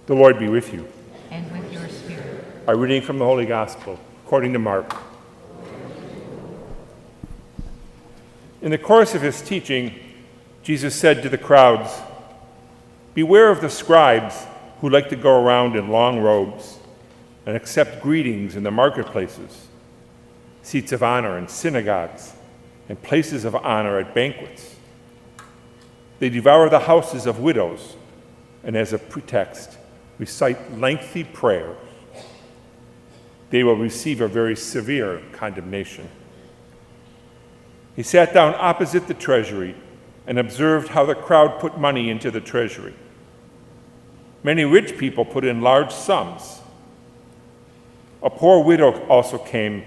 The Lord be with you. And with your spirit. A reading from the Holy Gospel, according to Mark. In the course of his teaching, Jesus said to the crowds, "Beware of the scribes who like to go around in long robes and accept greetings in the marketplaces, seats of honor in synagogues, and places of honor at banquets. They devour the houses of widows and as a pretext recite lengthy prayers. They will receive a very severe condemnation." He sat down opposite the treasury and observed how the crowd put money into the treasury. Many rich people put in large sums. A poor widow also came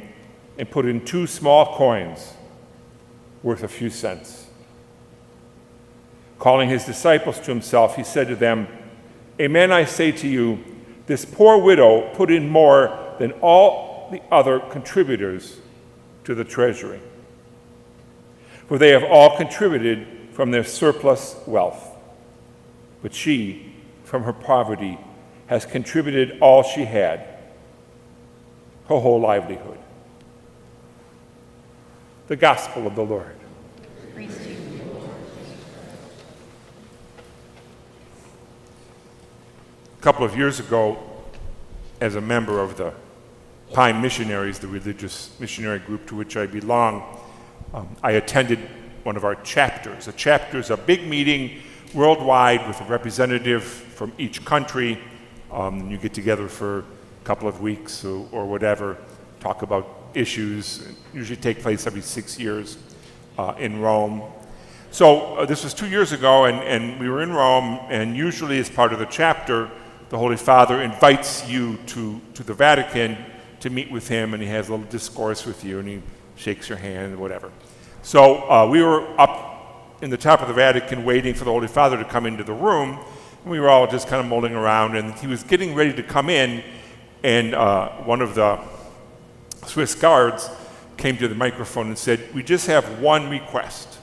and put in 2 small coins worth a few cents. Calling his disciples to himself, he said to them, "Amen, I say to you, this poor widow put in more than all the other contributors to the treasury. For they have all contributed from their surplus wealth. But she, from her poverty, has contributed all she had, her whole livelihood." The Gospel of the Lord. Praise to you. A couple of years ago, as a member of the Pine Missionaries, the religious missionary group to which I belong, I attended one of our chapters. A chapter is a big meeting worldwide with a representative from each country. You get together for a couple of weeks or whatever, talk about issues. Usually take place every 6 years in Rome. So this was 2 years ago, and we were in Rome, and usually as part of the chapter, the Holy Father invites you to the Vatican to meet with him, and he has a little discourse with you, and he shakes your hand, whatever. So we were up in the top of the Vatican waiting for the Holy Father to come into the room, and we were all just kind of mulling around, and he was getting ready to come in, and one of the Swiss guards came to the microphone and said, "We just have one request.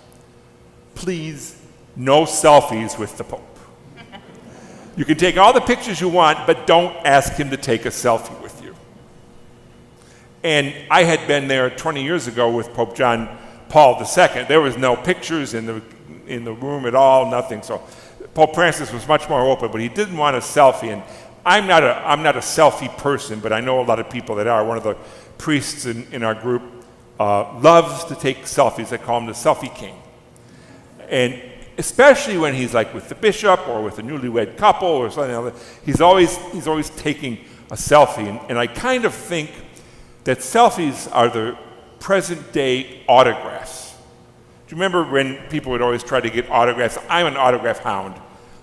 Please, no selfies with the Pope. You can take all the pictures you want, but don't ask him to take a selfie with you." And I had been there 20 years ago with Pope John Paul II. There was no pictures in the room at all, nothing. So Pope Francis was much more open, but he didn't want a selfie. And I'm not a selfie person, but I know a lot of people that are. One of the priests in our group loves to take selfies. I call him the selfie king. And especially when he's like with the bishop or with a newlywed couple or something like that, he's always taking a selfie. And I kind of think that selfies are the present day autographs. Do you remember when people would always try to get autographs? I'm an autograph hound.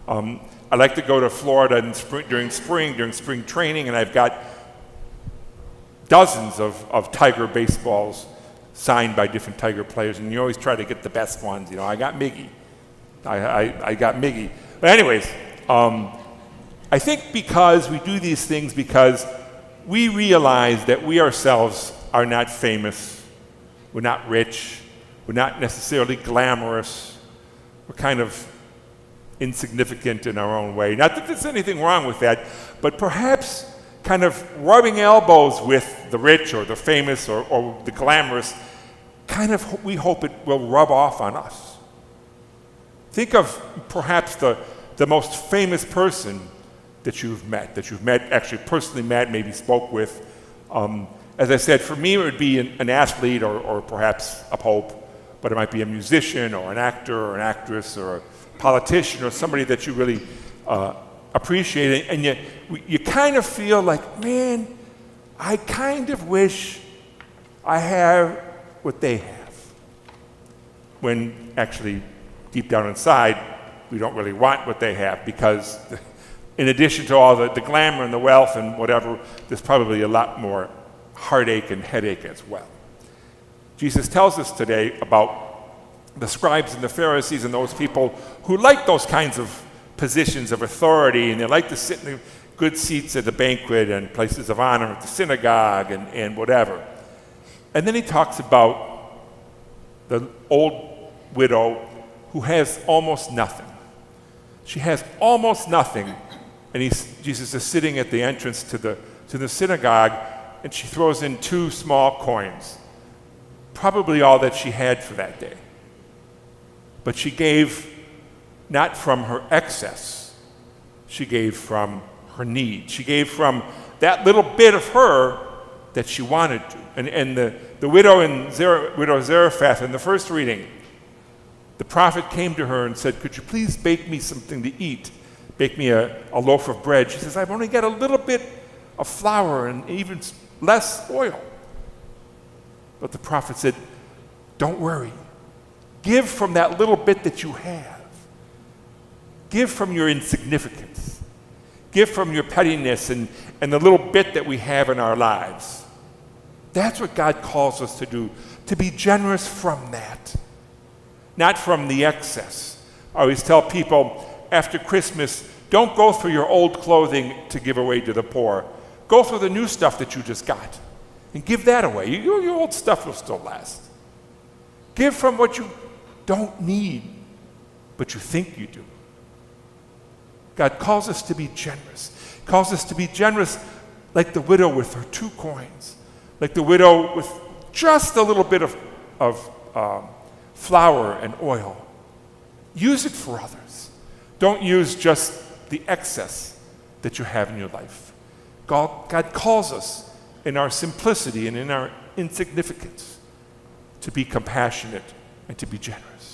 I like to go to Florida during spring training, and I've got dozens of Tiger baseballs signed by different Tiger players, and you always try to get the best ones. You know, I got Miggy. I got Miggy. But anyways, I think because we do these things because we realize that we ourselves are not famous, we're not rich, we're not necessarily glamorous, we're kind of insignificant in our own way. Not that there's anything wrong with that, but perhaps kind of rubbing elbows with the rich or the famous or the glamorous, kind of we hope it will rub off on us. Think of perhaps the most famous person that you've met, actually personally met, maybe spoke with. As I said, for me it would be an athlete or perhaps a pope, but it might be a musician or an actor or an actress or a politician or somebody that you really appreciate. And you kind of feel like, man, I kind of wish I have what they have. When actually, deep down inside, we don't really want what they have because in addition to all the glamour and the wealth and whatever, there's probably a lot more heartache and headache as well. Jesus tells us today about the scribes and the Pharisees and those people who like those kinds of positions of authority, and they like to sit in the good seats at the banquet and places of honor at the synagogue and whatever. And then he talks about the old widow who has almost nothing. She has almost nothing, and Jesus is sitting at the entrance to the synagogue, and she throws in 2 small coins, probably all that she had for that day. But she gave not from her excess, she gave from her need. She gave from that little bit of her that she wanted to. And the widow Zarephath, in the first reading, the prophet came to her and said, "Could you please bake me something to eat? Bake me a loaf of bread." She says, "I've only got a little bit of flour and even less oil." But the prophet said, "Don't worry. Give from that little bit that you have. Give from your insignificance. Give from your pettiness and the little bit that we have in our lives." That's what God calls us to do, to be generous from that, not from the excess. I always tell people after Christmas, don't go through your old clothing to give away to the poor. Go through the new stuff that you just got and give that away. Your old stuff will still last. Give from what you don't need, but you think you do. God calls us to be generous. He calls us to be generous like the widow with her 2 coins, like the widow with just a little bit of flour and oil. Use it for others. Don't use just the excess that you have in your life. God calls us in our simplicity and in our insignificance to be compassionate and to be generous.